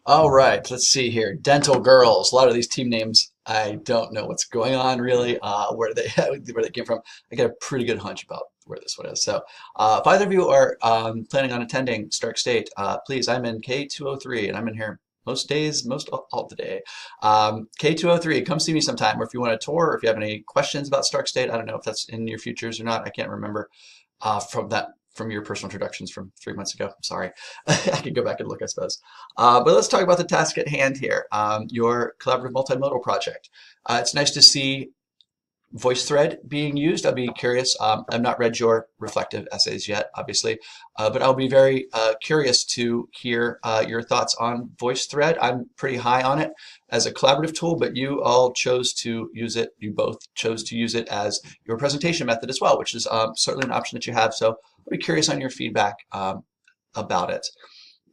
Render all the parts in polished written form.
All right, let's see here. Dental Girls. A lot of these team names, I don't know what's going on really, where they where they came from. I get a pretty good hunch about where this one is. So, if either of you are planning on attending Stark State, please, I'm in K203, and I'm in here most days, most all the day. K203, come see me sometime, or if you want a tour, or if you have any questions about Stark State, I don't know if that's in your futures or not. I can't remember from your personal introductions from 3 months ago. Sorry. I could go back and look, I suppose. But let's talk about the task at hand here, your collaborative multimodal project. It's nice to see VoiceThread being used. I'll be curious. I've not read your reflective essays yet, obviously, but I'll be very curious to hear your thoughts on VoiceThread. I'm pretty high on it as a collaborative tool, but you all chose to use it. You both chose to use it as your presentation method as well, which is certainly an option that you have. So I'll be curious on your feedback about it.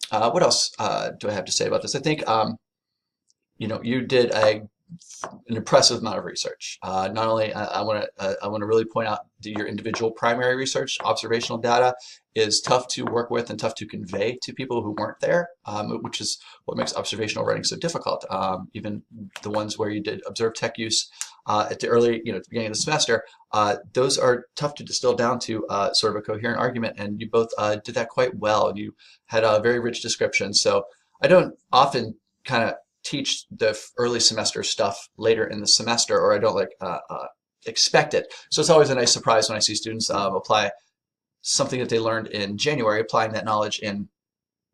What else do I have to say about this? I think you did an impressive amount of research. Not only I want to really point out that your individual primary research, observational data, is tough to work with and tough to convey to people who weren't there, which is what makes observational writing so difficult. Even the ones where you did observe tech use at the early, at the beginning of the semester, those are tough to distill down to sort of a coherent argument, and you both did that quite well, and you had a very rich description. So I don't often kind of teach the early semester stuff later in the semester, or I don't expect it. So it's always a nice surprise when I see students apply something that they learned in January, applying that knowledge in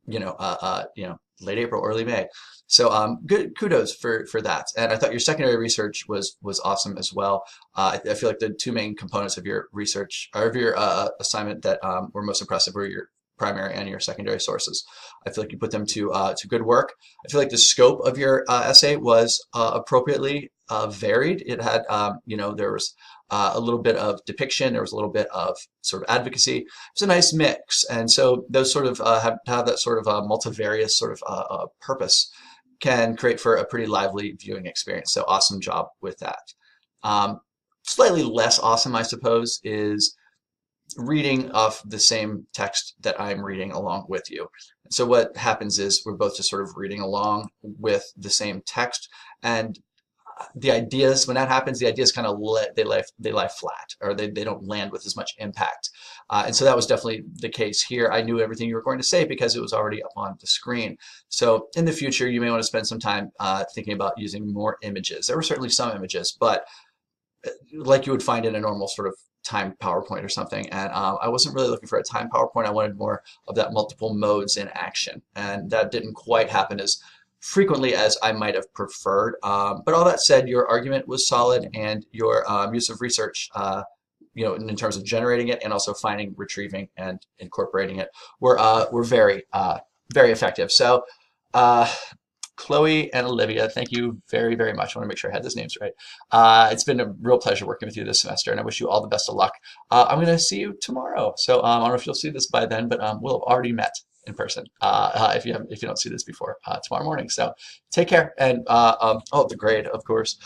late April, early May. So good kudos for that. And I thought your secondary research was awesome as well. I feel like the two main components of your research or of your assignment that were most impressive were your primary and your secondary sources. I feel like you put them to good work. I feel like the scope of your essay was appropriately varied. It had, there was a little bit of depiction, there was a little bit of sort of advocacy. It's a nice mix, and so those sort of have that sort of multivarious sort of purpose can create for a pretty lively viewing experience. So awesome job with that. Slightly less awesome, I suppose, is reading off the same text that I'm reading along with you. So what happens is we're both just sort of reading along with the same text, and the ideas, when that happens, the ideas kind of lie flat, or they don't land with as much impact. And so that was definitely the case here. I knew everything you were going to say because it was already up on the screen. So in the future, you may want to spend some time thinking about using more images. There were certainly some images, but like you would find in a normal sort of timed PowerPoint or something. And I wasn't really looking for a timed PowerPoint. I wanted more of that multiple modes in action. And that didn't quite happen as frequently as I might have preferred. But all that said, your argument was solid, and your use of research, in terms of generating it and also finding, retrieving, and incorporating it were very, very effective. So Chloe and Olivia, thank you very, very much. I want to make sure I had those names right. It's been a real pleasure working with you this semester, and I wish you all the best of luck. I'm going to see you tomorrow. So I don't know if you'll see this by then, but we'll have already met in person if you don't see this before tomorrow morning. So take care. And the grade, of course.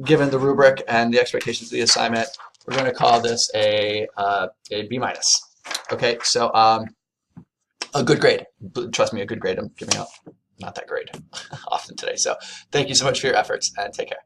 Given the rubric and the expectations of the assignment, we're going to call this a B minus. Okay, so a good grade. Trust me, a good grade. I'm giving out not that great often today. So thank you so much for your efforts, and take care.